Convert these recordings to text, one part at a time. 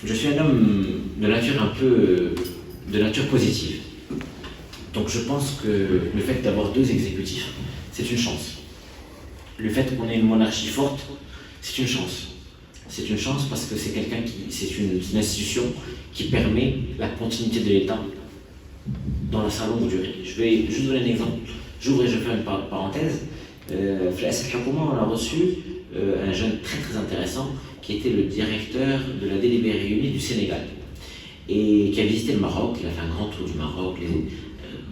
Je suis un homme de nature un peu de nature positive. Donc je pense que le fait d'avoir deux exécutifs, c'est une chance. Le fait qu'on ait une monarchie forte, c'est une chance. C'est une chance parce que c'est une institution qui permet la continuité de l'État dans la sa longue durée. Je vais juste donner un exemple. J'ouvre et je fais une parenthèse. On a reçu un jeune très très intéressant qui était le directeur de la délibérée réunie du Sénégal et qui a visité le Maroc. Il a fait un grand tour du Maroc,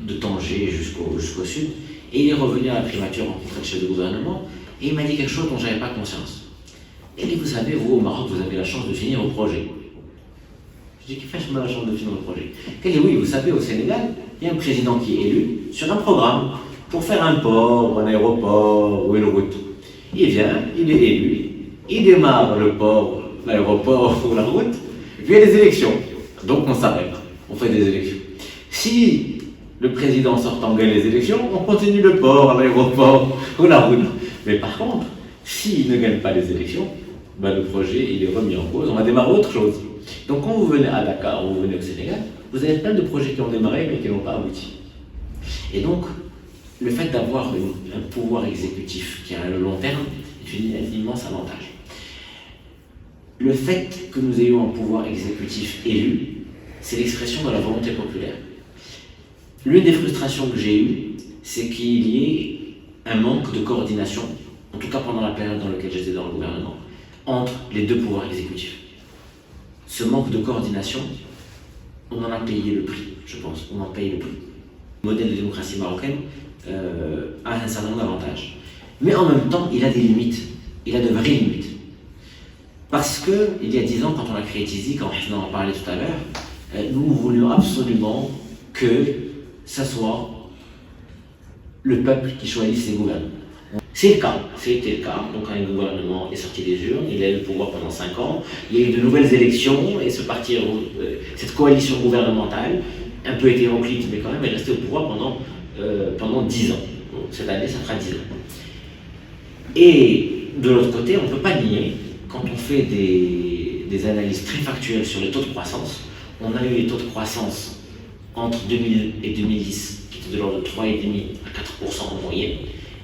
de Tanger jusqu'au sud, et il est revenu à la primature rencontrer le chef de gouvernement et il m'a dit quelque chose dont je n'avais pas conscience. Il dit, vous savez, vous au Maroc, vous avez la chance de finir au projet. Je dis, qui fait qu'on a la chance de finir le projet? Il dit, oui, vous savez, au Sénégal, il y a un président qui est élu sur un programme pour faire un port, un aéroport ou une route. Il vient, il est élu, il démarre le port, l'aéroport ou la route, puis il y a des élections. Donc on s'arrête, on fait des élections. Si le président sortant gagne les élections, on continue le port, l'aéroport ou la route. Mais par contre, s'il ne gagne pas les élections, le projet il est remis en cause, on va démarrer autre chose. Donc quand vous venez à Dakar ou vous venez au Sénégal, vous avez plein de projets qui ont démarré mais qui n'ont pas abouti. Et donc, le fait d'avoir un pouvoir exécutif qui a un long terme est un immense avantage. Le fait que nous ayons un pouvoir exécutif élu, c'est l'expression de la volonté populaire. L'une des frustrations que j'ai eues, c'est qu'il y ait un manque de coordination, en tout cas pendant la période dans laquelle j'étais dans le gouvernement, entre les deux pouvoirs exécutifs. Ce manque de coordination, on en a payé le prix, je pense, on en paye le prix. Le modèle de démocratie marocaine a un certain nombre d'avantages. Mais en même temps, il a des limites, il a de vraies limites. Parce que, il y a 10 ans, quand on a créé Tizi, quand on en parlait tout à l'heure, nous voulions absolument que ce soit le peuple qui choisisse ses gouvernements. C'est le cas, c'était le cas. Donc un gouvernement est sorti des urnes, il a eu le pouvoir pendant 5 ans, il y a eu de nouvelles élections et cette coalition gouvernementale, un peu hétéroclite mais quand même, est restée au pouvoir pendant 10 ans. Donc, cette année, ça fera 10 ans. Et de l'autre côté, on ne peut pas nier, quand on fait des analyses très factuelles sur les taux de croissance, on a eu les taux de croissance entre 2000 et 2010 qui étaient de l'ordre de 3,5 à 4% en moyenne,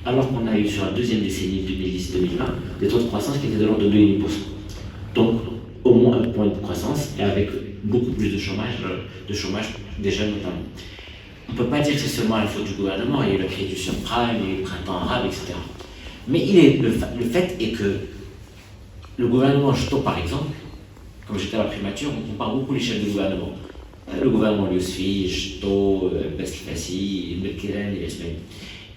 alors qu'on a eu sur la deuxième décennie 2010-2020 des taux de croissance qui étaient de l'ordre de 2,5%. Donc au moins un point de croissance et avec beaucoup plus de chômage des jeunes notamment. On ne peut pas dire que c'est seulement la faute du gouvernement, il y a eu la crise du subprime, il y a eu le printemps arabe, etc. Mais le fait est que le gouvernement Jto, par exemple, comme j'étais à la primature, on compare beaucoup les chefs de gouvernement. Le gouvernement Yousfi, Jto, Bestifassi, Belkiren et Esmaïl.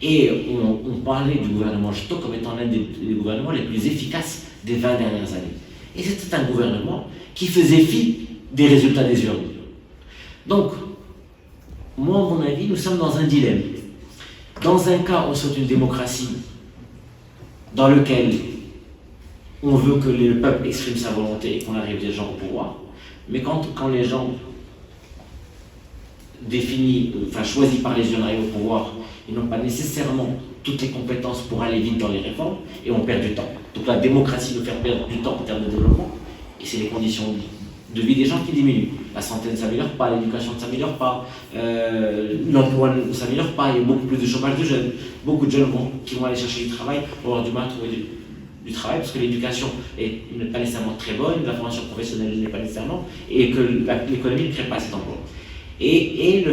Et on parlait du gouvernement Jto comme étant l'un des gouvernements les plus efficaces des 20 dernières années. Et c'était un gouvernement qui faisait fi des résultats des urnes. Donc, moi, à mon avis, nous sommes dans un dilemme. Dans un cas, on souhaite une démocratie dans lequel on veut que le peuple exprime sa volonté et qu'on arrive des gens au pouvoir. Mais quand les gens choisis par les urnes arrivent au pouvoir, ils n'ont pas nécessairement toutes les compétences pour aller vite dans les réformes et on perd du temps. Donc la démocratie nous fait perdre du temps en termes de développement et c'est les conditions de vie des gens qui diminuent. La santé ne s'améliore pas, l'éducation ne s'améliore pas, l'emploi ne s'améliore pas, il y a beaucoup plus de chômage de jeunes. Beaucoup de jeunes qui vont aller chercher du travail vont avoir du mal à trouver du travail parce que l'éducation n'est pas nécessairement très bonne, la formation professionnelle n'est pas nécessairement, et que l'économie ne crée pas cet emploi. Et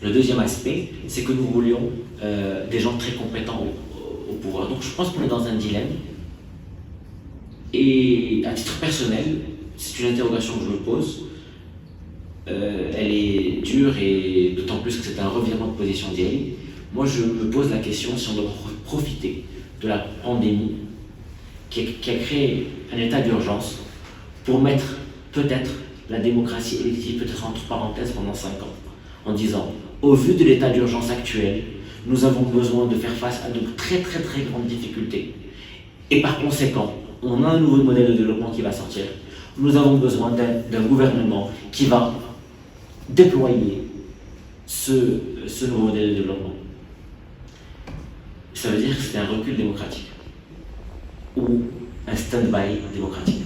le deuxième aspect, c'est que nous voulions des gens très compétents au pouvoir. Donc je pense qu'on est dans un dilemme. Et à titre personnel, c'est une interrogation que je me pose. Elle est dure et d'autant plus que c'est un revirement de position d'Yali. Moi, je me pose la question si on doit profiter de la pandémie qui a créé un état d'urgence pour mettre peut-être la démocratie élective peut-être entre parenthèses pendant 5 ans, en disant, au vu de l'état d'urgence actuel, nous avons besoin de faire face à de très très très grandes difficultés. Et par conséquent, on a un nouveau modèle de développement qui va sortir. Nous avons besoin d'un gouvernement qui va déployer ce nouveau modèle de développement. Ça veut dire que c'est un recul démocratique ou un stand-by démocratique.